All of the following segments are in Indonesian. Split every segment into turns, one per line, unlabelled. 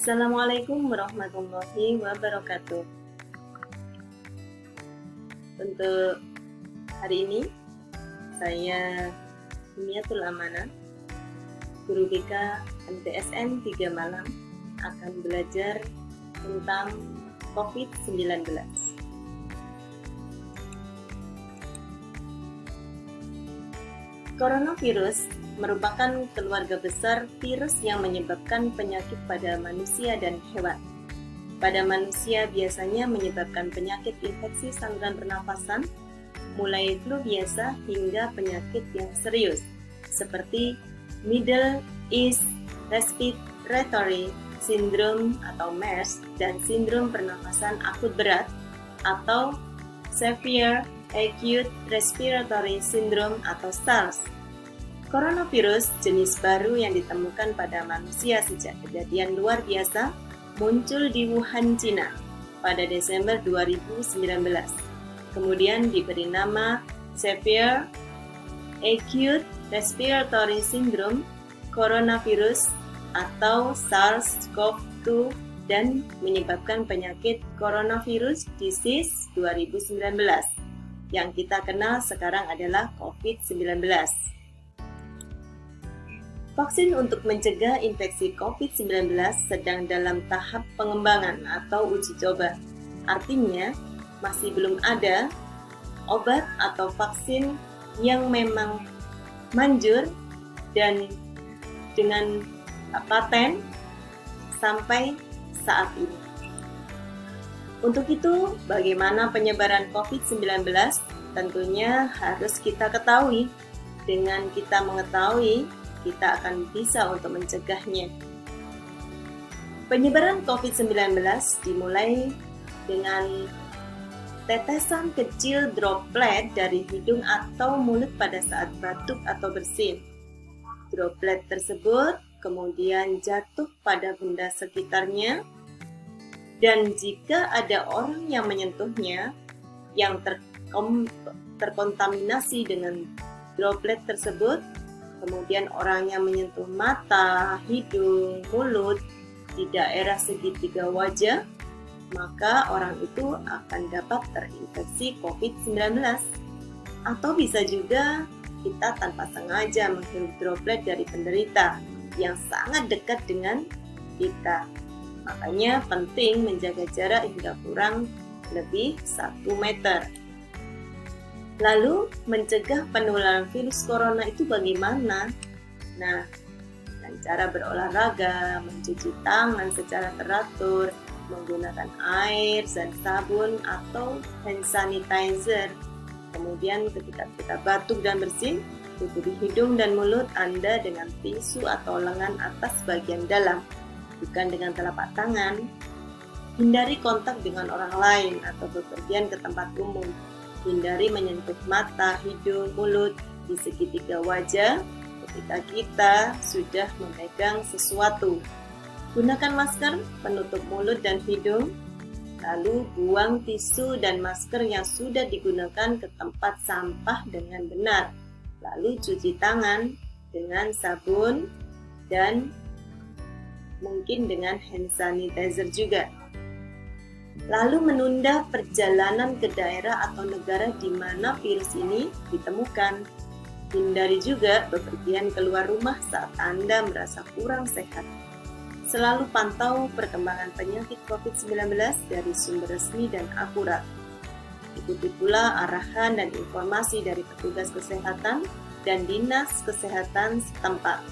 Assalamualaikum warahmatullahi wabarakatuh. Untuk hari ini, saya Humiatul Amanah, Guru BK MTSN 3 Malang, akan belajar tentang COVID-19. Coronavirus merupakan keluarga besar virus yang menyebabkan penyakit pada manusia dan hewan. Pada manusia biasanya menyebabkan penyakit infeksi saluran pernafasan, mulai flu biasa hingga penyakit yang serius, seperti Middle East Respiratory Syndrome atau MERS dan sindrom pernafasan akut berat atau Severe Acute Respiratory Syndrome atau SARS. Coronavirus jenis baru yang ditemukan pada manusia sejak kejadian luar biasa muncul di Wuhan, Cina pada Desember 2019. Kemudian diberi nama Severe Acute Respiratory Syndrome Coronavirus atau SARS-CoV-2 dan menyebabkan penyakit Coronavirus Disease 2019 yang kita kenal sekarang adalah COVID-19. Vaksin untuk mencegah infeksi COVID-19 sedang dalam tahap pengembangan atau uji coba. Artinya, masih belum ada obat atau vaksin yang memang manjur dan dengan paten sampai saat ini. Untuk itu, bagaimana penyebaran COVID-19? Tentunya harus kita ketahui. Dengan kita mengetahui, kita akan bisa untuk mencegahnya. Penyebaran COVID-19 dimulai dengan tetesan kecil droplet dari hidung atau mulut pada saat batuk atau bersin. Droplet tersebut kemudian jatuh pada benda sekitarnya, dan jika ada orang yang menyentuhnya yang terkontaminasi dengan droplet tersebut, kemudian orangnya menyentuh mata, hidung, mulut di daerah segitiga wajah, maka orang itu akan dapat terinfeksi COVID-19. Atau bisa juga kita tanpa sengaja menghirup droplet dari penderita yang sangat dekat dengan kita. Makanya penting menjaga jarak hingga kurang lebih 1 meter. Lalu, mencegah penularan virus corona itu bagaimana? Nah, dengan cara berolahraga, mencuci tangan secara teratur, menggunakan air dan sabun atau hand sanitizer. Kemudian ketika kita batuk dan bersin, tutupi hidung dan mulut Anda dengan tisu atau lengan atas bagian dalam, bukan dengan telapak tangan. Hindari kontak dengan orang lain atau bepergian ke tempat umum. Hindari menyentuh mata, hidung, mulut di segitiga wajah ketika kita sudah memegang sesuatu. Gunakan masker penutup mulut dan hidung, lalu buang tisu dan masker yang sudah digunakan ke tempat sampah dengan benar. Lalu cuci tangan dengan sabun dan mungkin dengan hand sanitizer juga. Lalu menunda perjalanan ke daerah atau negara di mana virus ini ditemukan. Hindari juga bepergian keluar rumah saat Anda merasa kurang sehat. Selalu pantau perkembangan penyakit COVID-19 dari sumber resmi dan akurat. Ikuti pula arahan dan informasi dari petugas kesehatan dan dinas kesehatan setempat.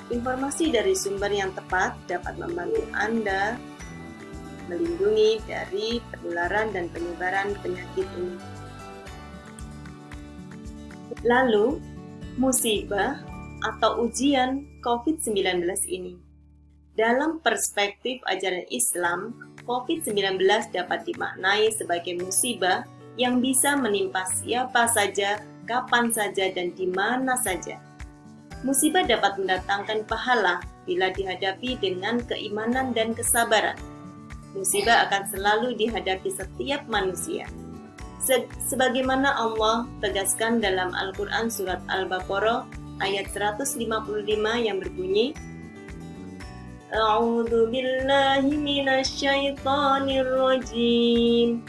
Informasi dari sumber yang tepat dapat membantu Anda melindungi dari penularan dan penyebaran penyakit ini. Lalu, musibah atau ujian COVID-19 ini. Dalam perspektif ajaran Islam, COVID-19 dapat dimaknai sebagai musibah yang bisa menimpa siapa saja, kapan saja, dan di mana saja. Musibah dapat mendatangkan pahala bila dihadapi dengan keimanan dan kesabaran. Musibah akan selalu dihadapi setiap manusia. Sebagaimana Allah tegaskan dalam Al-Quran Surat Al-Baqarah ayat 155 yang berbunyi, A'udzu billahi minasy syaithanir rajim.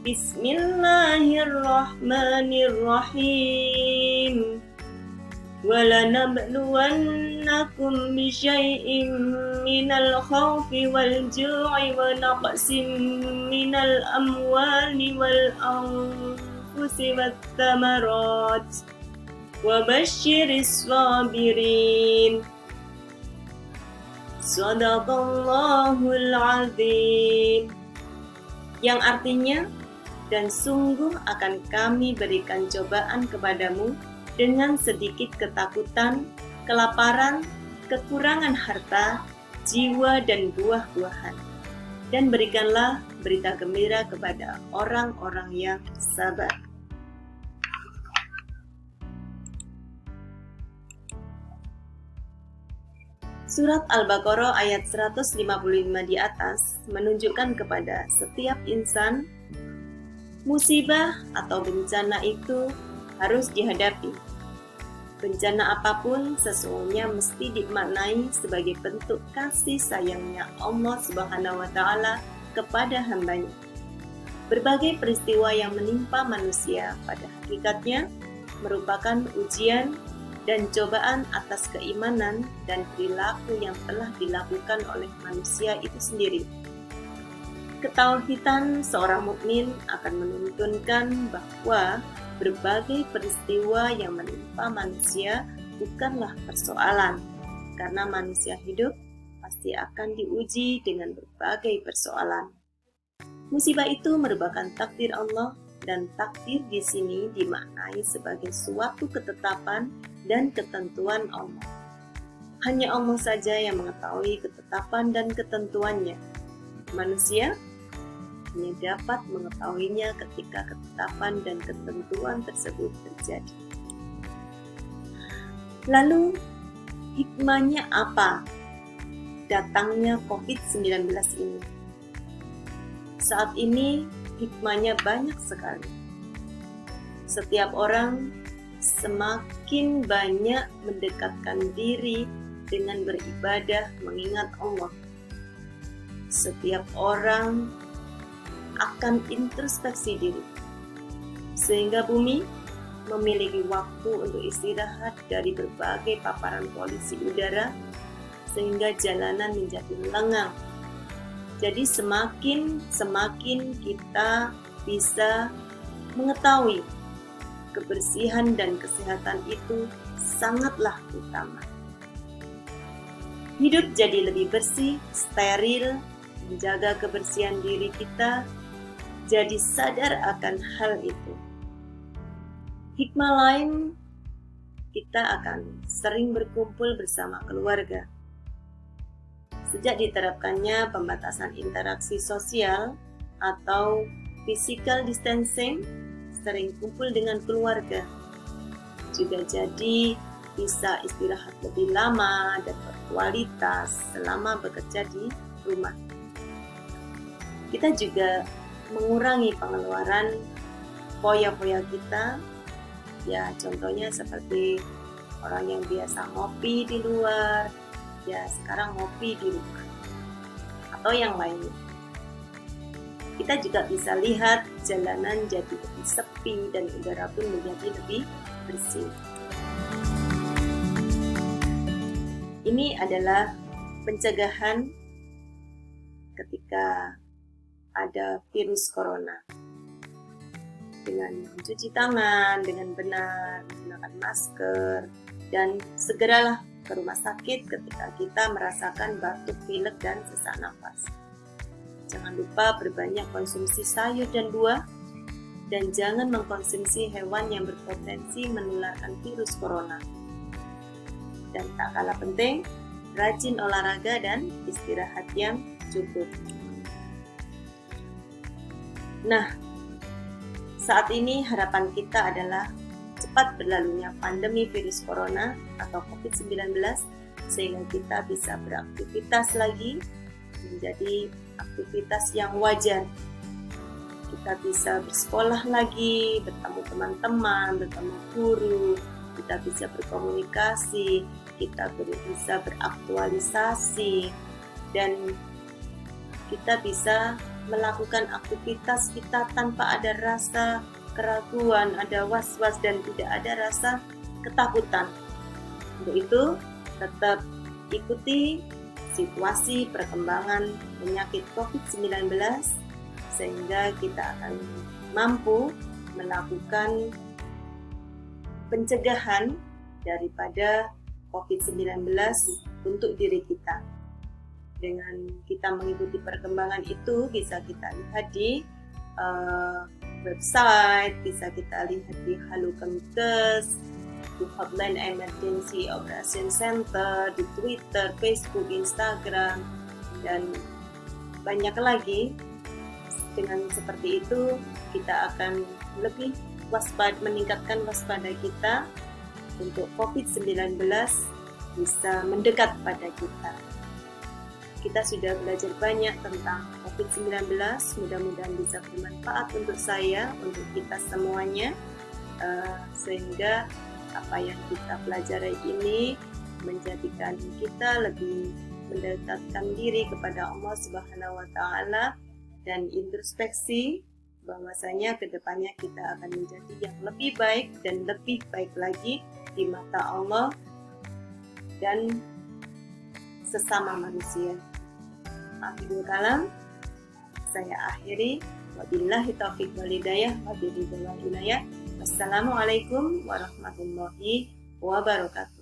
Bismillahirrahmanirrahim. وَلَنَبْلُوَنَّكُمْ بِشَيْءٍ مِّنَ الْخَوْفِ وَالْجُوعِ وَنَقْصٍ مِّنَ الْأَمْوَالِ وَالْأَنفُسِ وَالثَّمَرَاتِ وَبَشِّرِ الصَّابِرِينَ. Shadaqallahul azim. Yang artinya, dan sungguh akan kami berikan cobaan kepadamu dengan sedikit ketakutan, kelaparan, kekurangan harta, jiwa dan buah-buahan. Dan berikanlah berita gembira kepada orang-orang yang sabar. Surat Al-Baqarah ayat 155 di atas menunjukkan kepada setiap insan musibah atau bencana itu harus dihadapi. Bencana apapun sesungguhnya mesti dimaknai sebagai bentuk kasih sayangnya Allah Subhanahu wa Ta'ala kepada hambanya. Berbagai peristiwa yang menimpa manusia pada hakikatnya merupakan ujian dan cobaan atas keimanan dan perilaku yang telah dilakukan oleh manusia itu sendiri. Ketauhidan seorang mukmin akan menuntunkan bahwa berbagai peristiwa yang menimpa manusia bukanlah persoalan, karena manusia hidup pasti akan diuji dengan berbagai persoalan. Musibah itu merupakan takdir Allah, dan takdir di sini dimaknai sebagai suatu ketetapan dan ketentuan Allah. Hanya Allah saja yang mengetahui ketetapan dan ketentuannya. Manusia hanya dapat mengetahuinya ketika ketetapan dan ketentuan tersebut terjadi. Lalu, hikmahnya apa datangnya COVID-19 ini? Saat ini, hikmahnya banyak sekali. Setiap orang semakin banyak mendekatkan diri dengan beribadah mengingat Allah. Setiap orang akan introspeksi diri, sehingga bumi memiliki waktu untuk istirahat dari berbagai paparan polusi udara, sehingga jalanan menjadi lengang. Jadi semakin kita bisa mengetahui kebersihan dan kesehatan itu sangatlah utama. Hidup jadi lebih bersih, steril, menjaga kebersihan diri kita, jadi sadar akan hal itu. Hikmah lain, kita akan sering berkumpul bersama keluarga. Sejak diterapkannya pembatasan interaksi sosial atau physical distancing, sering kumpul dengan keluarga. Juga jadi bisa istirahat lebih lama dan berkualitas selama bekerja di rumah. Kita juga mengurangi pengeluaran foya-foya kita, ya contohnya seperti orang yang biasa ngopi di luar, ya sekarang ngopi di rumah, atau yang lainnya. Kita juga bisa lihat jalanan jadi lebih sepi dan udara pun menjadi lebih bersih. Ini adalah pencegahan ketika ada virus corona. Dengan mencuci tangan dengan benar, menggunakan masker, dan segeralah ke rumah sakit ketika kita merasakan batuk, pilek, dan sesak napas. Jangan lupa berbanyak konsumsi sayur dan buah, dan jangan mengkonsumsi hewan yang berpotensi menularkan virus corona. Dan tak kalah penting, rajin olahraga dan istirahat yang cukup. Nah, saat ini harapan kita adalah cepat berlalunya pandemi virus corona atau COVID-19 sehingga kita bisa beraktivitas lagi menjadi aktivitas yang wajar. Kita bisa bersekolah lagi, bertemu teman-teman, bertemu guru, kita bisa berkomunikasi, kita bisa beraktualisasi, dan kita bisa melakukan aktivitas kita tanpa ada rasa keraguan, ada was-was, dan tidak ada rasa ketakutan. Untuk itu, tetap ikuti situasi perkembangan penyakit COVID-19 sehingga kita akan mampu melakukan pencegahan daripada COVID-19 untuk diri kita. Dengan kita mengikuti perkembangan itu, bisa kita lihat di website, bisa kita lihat di Halo Kemkes, di Hotline Emergency Operation Center, di Twitter, Facebook, Instagram, dan banyak lagi. Dengan seperti itu, kita akan lebih meningkatkan waspada kita untuk COVID-19 bisa mendekat pada kita. Kita sudah belajar banyak tentang COVID-19, mudah-mudahan bisa bermanfaat untuk saya, untuk kita semuanya, sehingga apa yang kita pelajari ini menjadikan kita lebih mendekatkan diri kepada Allah Subhanahu wa Ta'ala dan introspeksi bahwasanya kedepannya kita akan menjadi yang lebih baik dan lebih baik lagi di mata Allah dan sesama manusia. Akhirul kalam, saya akhiri. Wabillahi taufiq wal hidayah, wabillahi wal inayah. Wassalamualaikum warahmatullahi wabarakatuh.